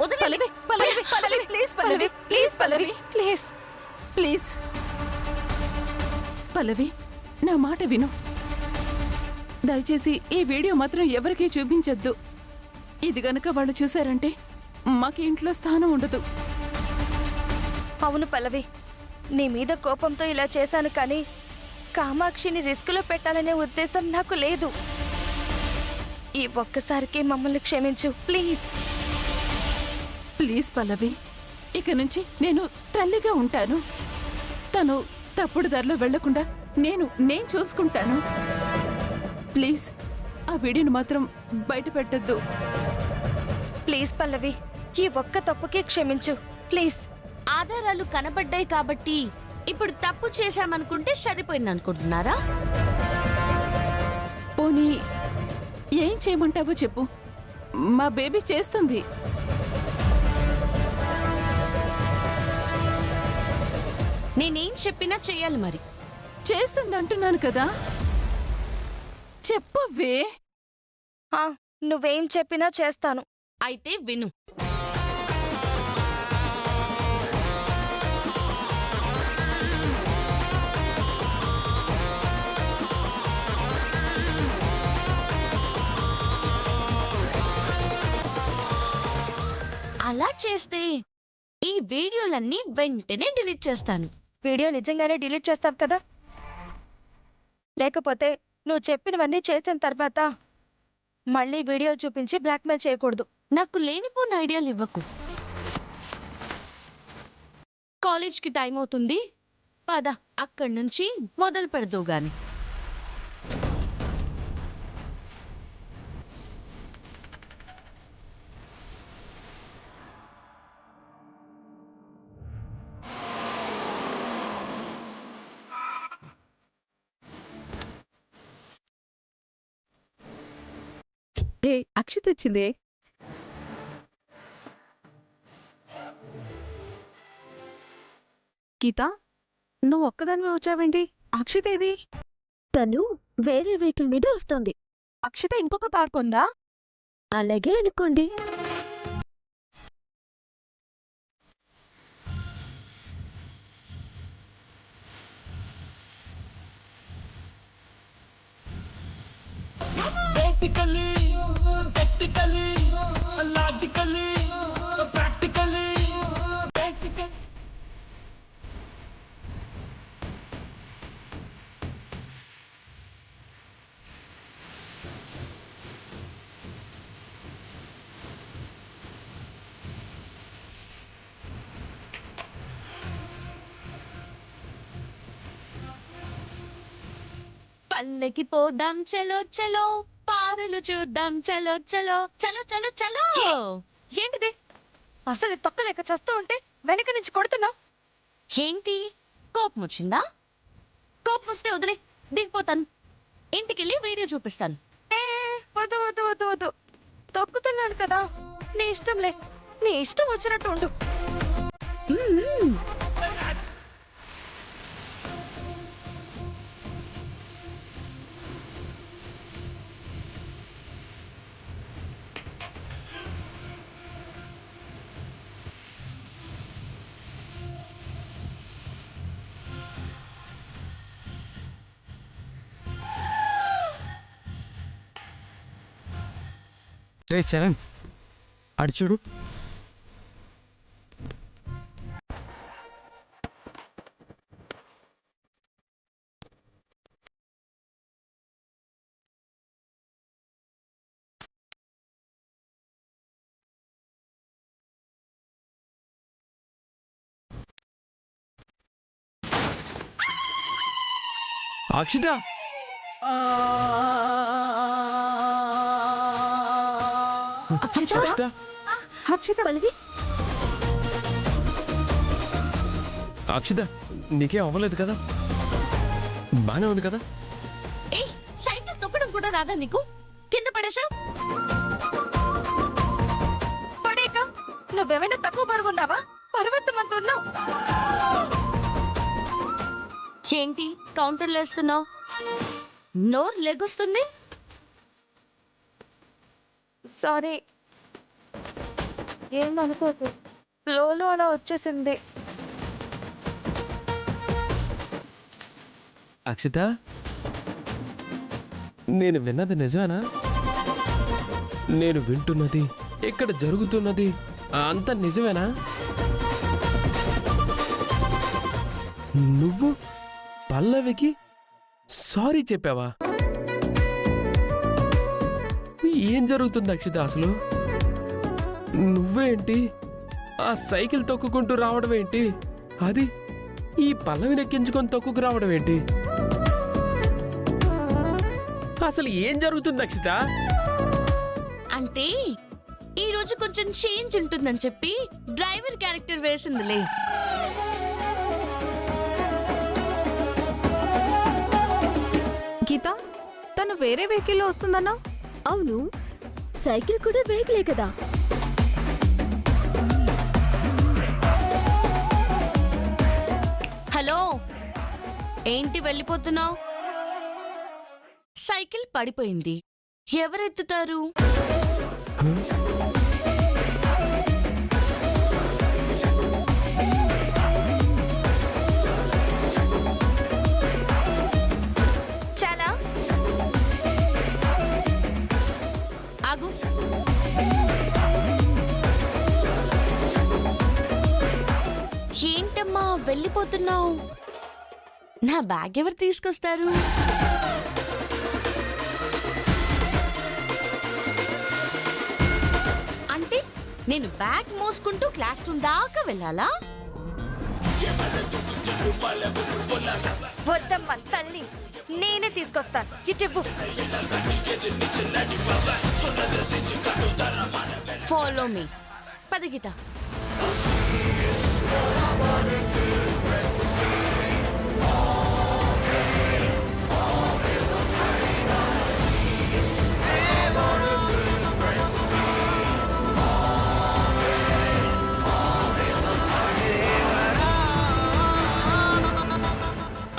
Pallavi Pallavi Pallavi please Pallavi please Pallavi please please Pallavi నా మాట విను. దయచేసి ఈ వీడియో మాత్రం ఎవరికీ చూపించొద్దు. ఇది గనక వాళ్ళు చూశారంటే మాకు ఇంట్లో స్థానం ఉండదు. అవును పల్లవి, నీ మీద కోపంతో ఇలా చేశాను, కానీ కామాక్షిని రిస్కులో పెట్టాలనే ఉద్దేశం నాకు లేదు. ఈ ఒక్కసారికి మమ్మల్ని క్షమించు ప్లీజ్. ప్లీజ్ పల్లవి, ఇక నుంచి నేను తల్లిగా ఉంటాను. తను తప్పుడు దారిలో వెళ్లకుండా నేను చూసుకుంటాను. ప్లీజ్ ఆ వీడియోని మాత్రం బయట పెట్టద్దు. ప్లీజ్ పల్లవి, ఈ ఒక్క తప్పుకి క్షమించు ప్లీజ్. ఆధారాలు కనబడ్డాయి కాబట్టి ఇప్పుడు తప్పు చేశామనుకుంటే సరిపోయింది అనుకుంటున్నారా? పోనీ ఏం చేయమంటావో చెప్పు. మా బేబీ చేస్తుంది. నేనేం చెప్పినా చెయ్యాలి మరి. చేస్తుంది అంటున్నాను కదా, చెప్పవే. నువ్వేం చెప్పినా చేస్తాను. అయితే విను. అలా చేస్తే ఈ వీడియోలన్నీ వెంటనే డిలీట్ చేస్తాను. వీడియో నిజంగానే డిలీట్ చేస్తావు కదా? లేకపోతే నువ్వు చెప్పినవన్నీ చేసిన తర్వాత మళ్ళీ వీడియో చూపించి బ్లాక్మెయిల్ చేయకూడదు. నాకు లేనిపోయిన ఐడియాలు ఇవ్వకు. కాలేజ్కి టైం అవుతుంది, పద అక్కడి నుంచి మొదలు పెడదు గాని. అక్షిత వచ్చిందే. గీత, నువ్వు ఒక్కదానివే వచ్చావేంటి? అక్షిత ఏది? తను వేరే వెహికల్ మీద వస్తుంది. అక్షిత ఇంకొక కార్ కొందా? అలాగే అనుకోండి. Basically, technically, logically, practically, basically. పల్లెకి పోదాం చలో చలో, పారులు చూద్దాం చలో చలో, చలో చలో చలో. ఏంటిది? అసలు తొక్కలేక చస్తూ ఉంటే వెనక నుంచి కొడుతున్నావు. ఏంటి కోపం వచ్చిందా? కోపం వస్తే వదిలే, దిగిపోతాను. ఇంటికెళ్ళి వీడియో చూపిస్తాను. వద్దు వద్దు వద్దు వద్దు, తొక్కుతున్నాను కదా. నీ ఇష్టంలే, నీ ఇష్టం వచ్చినట్టు ఉండు. చరణ్, అడు చూడు. అక్షిత, అక్షిత, అక్షిత పల్లవి, అక్షిత నీకేం అవ్వలేదు కదా? బానే ఉంది కదా? ఏ సైకిల్ తొక్కడం కూడా రాదా నీకు? కింద పడేసా? పడేక నువ్వేమైనా తక్కువ బరువున్నావా? పర్వతమంతున్నావు. ఏంటి కౌంటర్లు వేస్తున్నావు? నోరు లెగుస్తుంది. సారీ. ఏమనుకోకు, ఫ్లోలో అలా వచ్చేసింది. అక్షిత, నేను విన్నది నిజమేనా? నేను వింటున్నది, ఇక్కడ జరుగుతున్నది అంత నిజమేనా? నువ్వు పల్లవికి సారీ చెప్పావా? ఏం జరుగుతుంది అక్షిత అసలు? నువ్వేంటి ఆ సైకిల్ తొక్కుకుంటూ రావడం ఏంటి? అది ఈ పల్లవిని ఎక్కించుకొని తొక్కుకు రావడం ఏంటి? అసలు ఏం జరుగుతుంది అక్షిత? అంటే ఈ రోజు కొంచెం చేంజ్ ఉంటుందని చెప్పి డ్రైవర్ క్యారెక్టర్ వేసిందిలే. గీత, తను వేరే వెహికల్లో వస్తుందన్నా? అవును, సైకిల్ కూడా వెహికలే కదా. హలో, ఏంటి వెళ్ళిపోతున్నావు? సైకిల్ పడిపోయింది, ఎవరెత్తుతారు? చాలా ఆగు. ఏంటమ్మా వెళ్ళిపోతున్నావు? నా బ్యాగ్ ఎవరు తీసుకొస్తారు? అంటే నేను బ్యాగ్ మోసుకుంటూ క్లాస్ రూమ్ దాకా వెళ్ళాలా? వద్దమ్మా తల్లి, నేనే తీసుకొస్తాను. ఇటు ఫాలో మీ. పద గీత.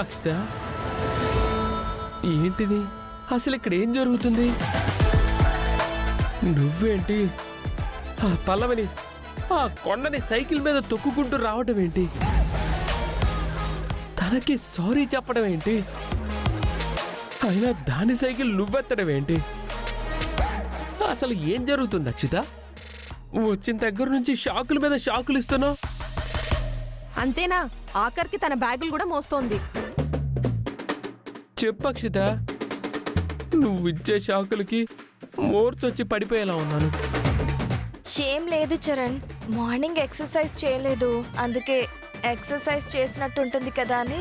అక్షిత, ఏంటిది అసలు? ఇక్కడ ఏం జరుగుతుంది? నువ్వేంటి ఆ పల్లవిని ఆ కొండని సైకిల్ మీద తొక్కుకుంటూ రావటం ఏంటి? తనకి సారీ చెప్పడం ఏంటి? అయినా దాని సైకిల్ నువ్వెత్తడం ఏంటి? అసలు ఏం జరుగుతుంది అక్షిత? వచ్చిన దగ్గర నుంచి షాకుల మీద షాకులు ఇస్తున్నావు. అంతేనా? ఆఖరికి తన బ్యాగులు కూడా మోస్తోంది. చెప్పు అక్షిత, నువ్వు ఇచ్చే షాకులకి మోర్చొచ్చి పడిపోయేలా ఉన్నాను. ఏం లేదు చరణ్, మార్నింగ్ ఎక్సర్సైజ్ చేయలేదు, అందుకే ఎక్సర్సైజ్ చేసినట్టు ఉంటుంది కదా అని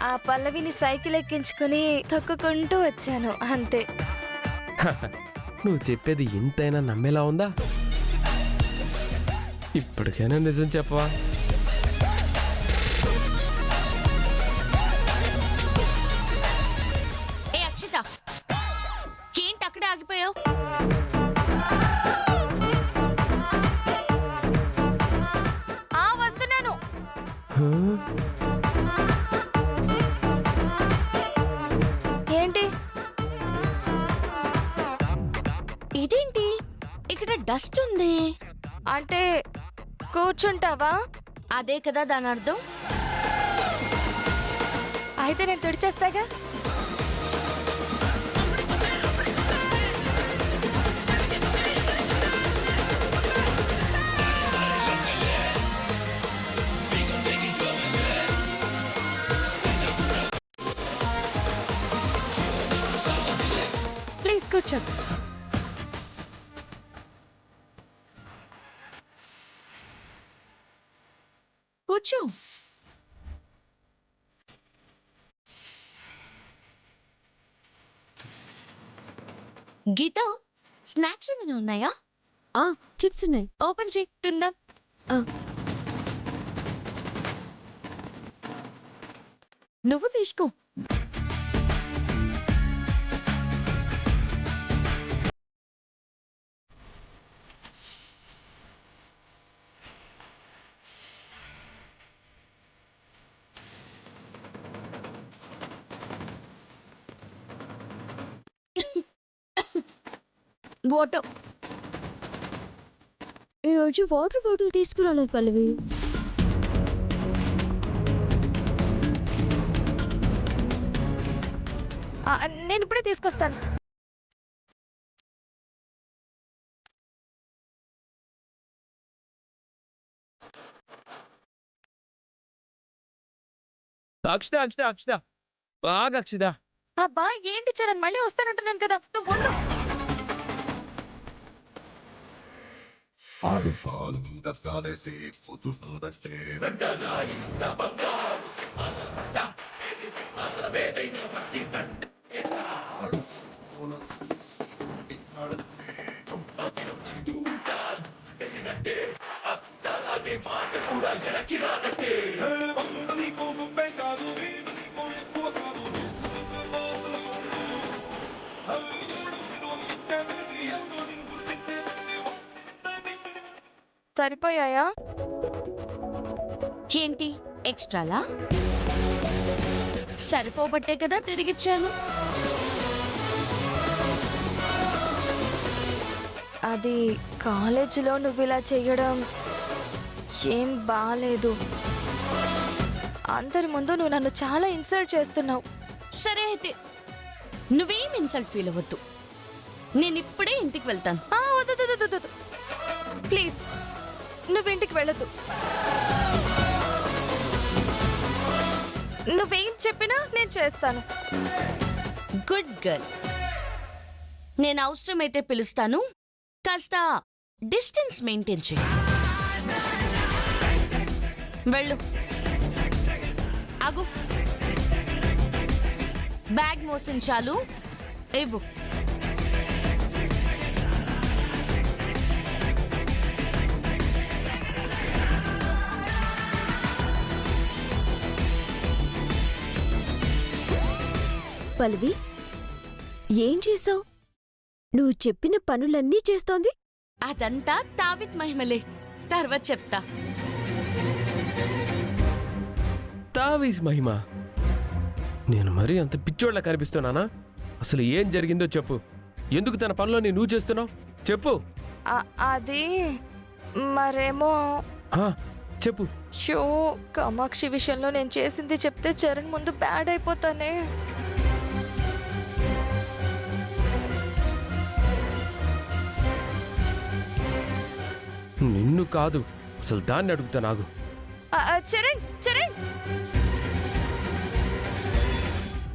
ఆ పల్లవిని సైకిల్ ఎక్కించుకుని తొక్కుకుంటూ వచ్చాను, అంతే. నువ్వు చెప్పేది ఇంతైనా నమ్మేలా ఉందా? ఇప్పటికైనా నిజం చెప్పవా? ఏ అక్షిత, ఏంటి అక్కడే ఆగిపోయావు? వస్తున్నాను. ఏంటి ఇదేంటి ఇక్కడ డస్ట్ ఉంది? అంటే కూర్చుంటావా? అదే కదా దాని అర్థం. అయితే నేను తుడిచేస్తాగా. ప్లీజ్ కూర్చో. కూర్చో. గీత, స్నాక్స్ ఏమైనా ఉన్నాయా? చిప్స్ ఉన్నాయి. ఓపెన్ చేయి, తిందాం. ఆ. నువ్వు తీసుకో. వాటర్. ఈ రోజు వాటర్ బాటిల్ తీసుకురాలేదు పల్లవి. నేను ఇప్పుడే తీసుకొస్తాను. అక్షిత అక్షిత అక్షిత బాగా అక్షిత. అబ్బా ఏంటి చరణ్, మళ్ళీ వస్తానంటున్నాను కదా, నువ్వు ఉండు. సరిపోయాయా? ఏంటి ఎక్స్ట్రాలా? సరిపోబట్టే కదా తిరిగిచ్చాను. అది కాలేజీలో నువ్వు ఇలా చెయ్యడం ఏం బాలేదు. అందరి ముందు నువ్వు నన్ను చాలా ఇన్సల్ట్ చేస్తున్నావు. సరే అయితే నువ్వేం ఇన్సల్ట్ ఫీల్ అవ్వద్దు. నేను ఇప్పుడే ఇంటికి వెళ్తాను. వద్దు ప్లీజ్, నువ్వు ఇంటికి వెళ్ళొద్దు. నువ్వేం చెప్పినా నేను చేస్తాను. Good girl. నేను అవసరమైతే పిలుస్తాను. కాస్త డిస్టెన్స్ మెయింటైన్ చేయి. వెళ్ళు. ఆగు. బ్యాగ్ మోసించాలు ఇవ్వు. పల్లవి, ఏం చేసావు? నువ్వు చెప్పిన పనులన్నీ చేస్తోంది. అదంతా తావిత్ మహిమలే, తర్వాత చెప్తా. తావీస్ మహిమ, నేను మరీ అంత పిచ్చోళ్ళ కనిపిస్తున్నానా? అసలు ఏం జరిగిందో చెప్పు. ఎందుకు తన పనిలోని నువ్వు చేస్తున్నావు చెప్పు. అది మరేమో చెప్పు. షో కామాక్షి విషయంలో నేను చేసింది చెప్తే చరణ్ ముందు బ్యాడ్ అయిపోతానే. నిన్ను కాదు, అసలు దాన్ని అడుగుతా. నాగు చరణ్ చరణ్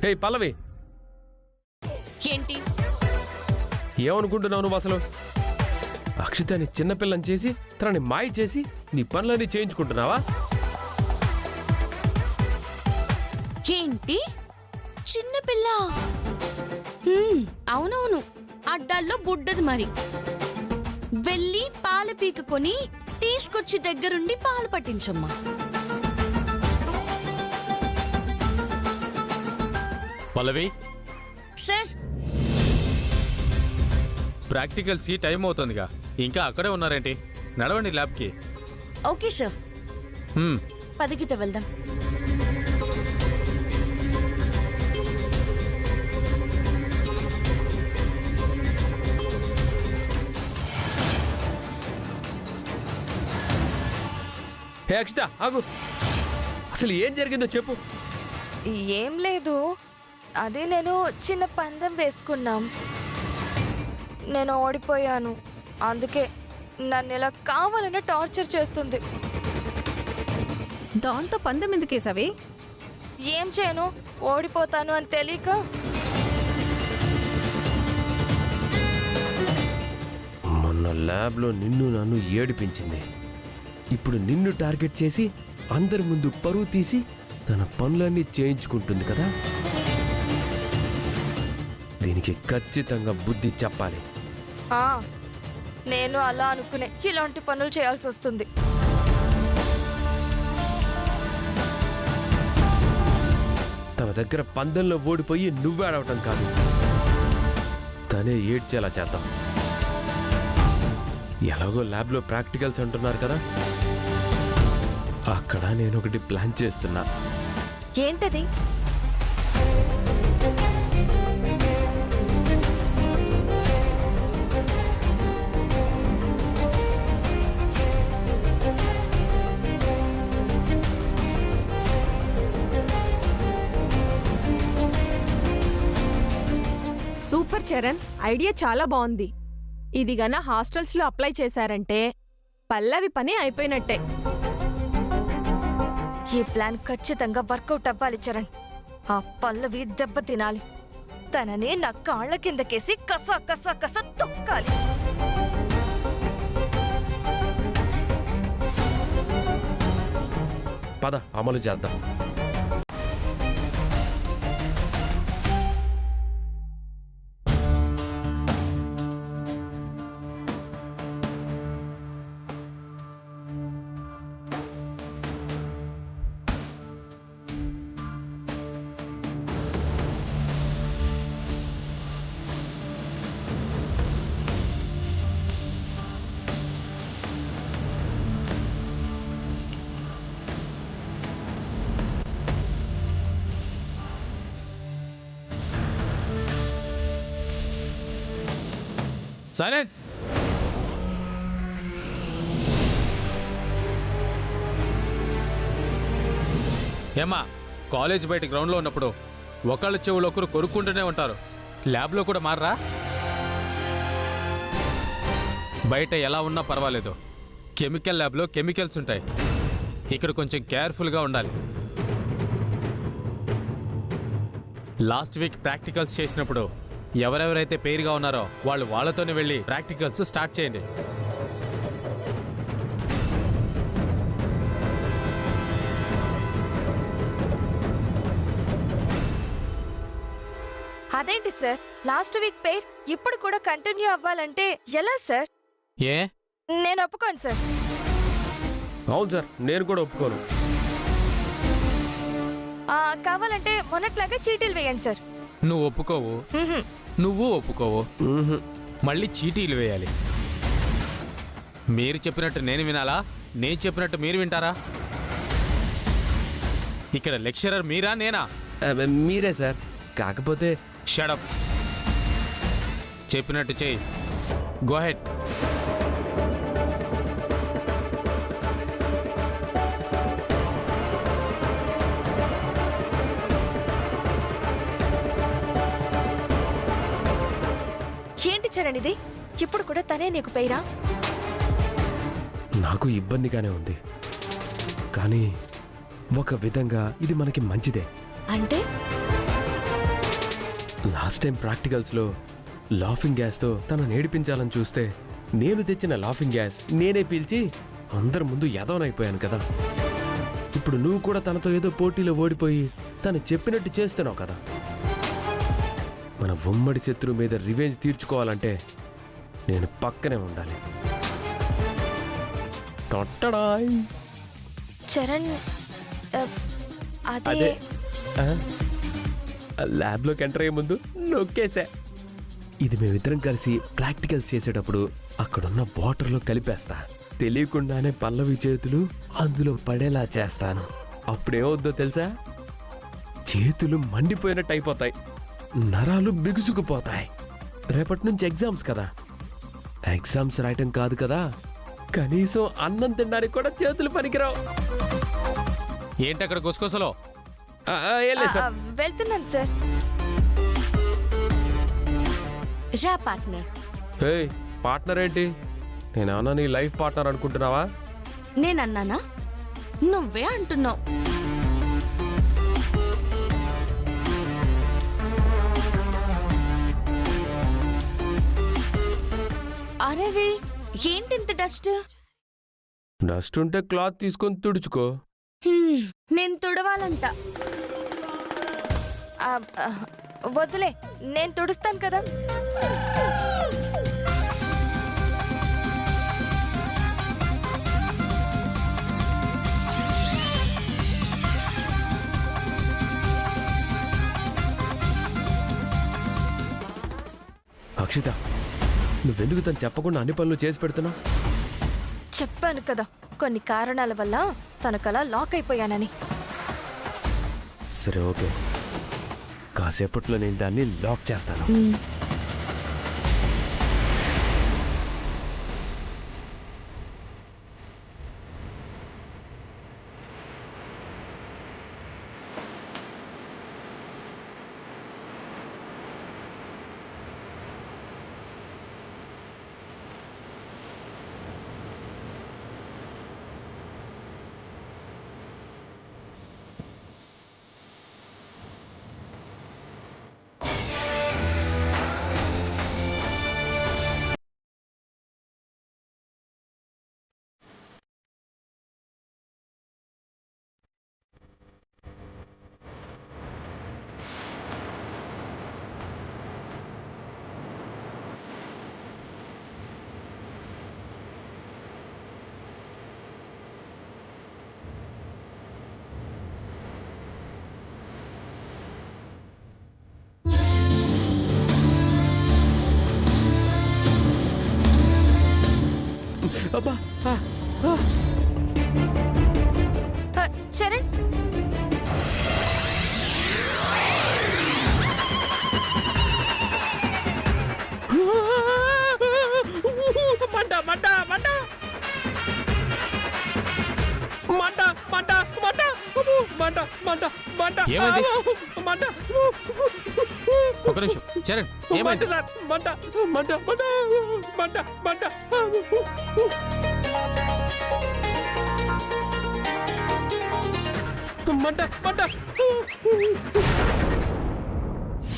హే పల్లవి, ఏంటి ఏమనుకుంటున్నావు నువ్వు అసలు? అక్షితని చిన్నపిల్లని చేసి తనని మాయ చేసి నీ పనులన్నీ చేయించుకుంటున్నావా? ఏంటి చిన్నపిల్ల? అవునవును, అడ్డాల్లో బుడ్డది. మరి వెళ్ళి పాల పీకుకొని తీసుకొచ్చి దగ్గరుండి పాలు పట్టించమ్మా. పల్లవి, సార్ ప్రాక్టికల్స్కి టైం అవుతుందిగా, ఇంకా అక్కడే ఉన్నారేంటి? నడవండి ల్యాబ్కి. ఓకే సార్, 10కి వెళ్దాం. హే అక్షిత ఆగు, అసలు ఏం జరిగిందో చెప్పు. ఏం లేదు, అదే నేను చిన్న పందెం వేసుకున్నాం, నేను ఓడిపోయాను. అందుకే నన్ను ఇలా కావాలని టార్చర్ చేస్తుంది. దాంతో పందెం ఎందుకేసావే? ఏం చేయను, ఓడిపోతాను అని తెలియక. మొన్న ల్యాబ్లో నిన్ను నన్ను ఏడిపించింది. ఇప్పుడు నిన్ను టార్గెట్ చేసి అందరి ముందు పరువు తీసి తన పనులన్నీ చేయించుకుంటుంది కదా. దీనికి ఖచ్చితంగా బుద్ధి చెప్పాలి. నేను అలా అనుకునే ఇలాంటి పనులు చేయాల్సి వస్తుంది. తన దగ్గర పందెంలో ఓడిపోయి నువ్వే ఆడవటం కాదు, తనే ఏడ్చేలా చేద్దాం. ఎలాగో ల్యాబ్లో ప్రాక్టికల్స్ అంటున్నారు కదా, అక్కడ నేను ఒకటి ప్లాన్ చేస్తున్నా. ఏంటది? సూపర్ చరణ్, ఐడియా చాలా బాగుంది. ఇది గన హాస్టల్స్లో అప్లై చేశారంటే పల్లవి పని అయిపోయినట్టే. ఈ ప్లాన్ ఖచ్చితంగా వర్కౌట్ అవ్వాలి చరణ్. ఆ పల్లవి దెబ్బ తినాలి. తనని నా కాళ్ళ కిందకేసి కస కస కస తొక్కాలి. పద అమలు చేద్దాం. సైలెంట్. ఏమ్మా, కాలేజ్ బయట గ్రౌండ్లో ఉన్నప్పుడు ఒకళ్ళ చెవులు ఒకరు కొరుక్కుంటూనే ఉంటారు. ల్యాబ్లో కూడా మారరా? బయట ఎలా ఉన్నా పర్వాలేదు, కెమికల్ ల్యాబ్లో కెమికల్స్ ఉంటాయి. ఇక్కడ కొంచెం కేర్ఫుల్గా ఉండాలి. లాస్ట్ వీక్ ప్రాక్టికల్స్ చేసినప్పుడు ఎవరెవరైతే పేరుగా ఉన్నారో వాళ్ళతోనే వెళ్ళి ప్రాక్టికల్స్ స్టార్ట్ చేయండి. అదేంటి సార్, లాస్ట్ వీక్ పేర్ ఇప్పుడు కూడా కంటిన్యూ అవ్వాలంటే ఎలా సార్? ఏ? నేను ఒప్పుకోను సార్. అవును సార్, నేను కూడా ఒప్పుకోను. కావాలంటే మొన్నట్లాగా చీటీలు వేయండి సార్. నువ్వు ఒప్పుకోవు, నువ్వు ఒప్పుకోవు, మళ్ళీ చీటీలు వేయాలి. మీరు చెప్పినట్టు నేను వినాలా? నేను చెప్పినట్టు మీరు వింటారా? ఇక్కడ లెక్చరర్ మీరా నేనా? మీరే సార్. కాకపోతే షడప్. చెప్పినట్టు చెయ్యి. Go head. ఏంటి చరణ్ ఇది? ఇప్పుడు కూడా తనే నీకు పేరా? నాకు ఇబ్బందిగానే ఉంది, కానీ ఒక విధంగా ఇది మనకి మంచిదే. అంటే లాస్ట్ టైం ప్రాక్టికల్స్లో లాఫింగ్ గ్యాస్తో తనను ఏడిపించాలని చూస్తే నేను తెచ్చిన లాఫింగ్ గ్యాస్ నేనే పీల్చి అందరి ముందు యదవనైపోయాను కదా. ఇప్పుడు నువ్వు కూడా తనతో ఏదో పోటీలో ఓడిపోయి తను చెప్పినట్టు చేస్తున్నావు కదా. మన ఉమ్మడి శత్రువు మీద రివెంజ్ తీర్చుకోవాలంటే నేను పక్కనే ఉండాలి. టొట్టడాయ్. చరణ్ అదే ల్యాబ్లోకి ఎంటర్ అయ్యే ముందు నొక్కేసా. ఇది మేమిద్దరం కలిసి ప్రాక్టికల్స్ చేసేటప్పుడు అక్కడున్న వాటర్లో కలిపేస్తా. తెలియకుండానే పల్లవి చేతులు అందులో పడేలా చేస్తాను. అప్పుడేమవుద్దో తెలుసా? చేతులు మండిపోయినట్టు అయిపోతాయి, నరాలు బిగుసుకుపోతాయి. రేపటి నుంచి ఎగ్జామ్స్ కదా. ఎగ్జామ్స్ రాయటం కాదు కదా, కనీసం అన్నం తినడానికి కూడా చేతులు పనికిరావు. ఏంటి అక్కడ గుసగుసలో? వెళ్తున్నాను సార్. రా పార్ట్నర్. పార్ట్నర్ ఏంటి? నేనేమన్నా నీ లైఫ్ పార్ట్నర్ అనుకుంటున్నావా? నేనన్నానా? నువ్వే అంటున్నావు. అరే రే, ఏంటి ఇంత డస్ట్? డస్ట్ ఉంటే క్లాత్ తీసుకొని తుడుచుకో. నేను తుడవాలంట. వద్దులే, నేను తుడుస్తాను కదా. అక్షిత, నువ్వెందుకు తను చెప్పకుండా అన్ని పనులు చేసి పెడుతున్నావు? చెప్పాను కదా, కొన్ని కారణాల వల్ల తనకలా లాక్ అయిపోయానని. సరే ఓకే, కాసేపట్లో నేను దాన్ని లాక్ చేస్తాను. అబ్బా ఆ, ఆ. చరణ్ మంట మంట మంట మంట మంట మంట మంట మంట మంట ఏమైంది? మంట ఒక నిమిషం చరణ్ ఏమైంది? సార్ మంట మంట మంట మంట మంట మంట మంట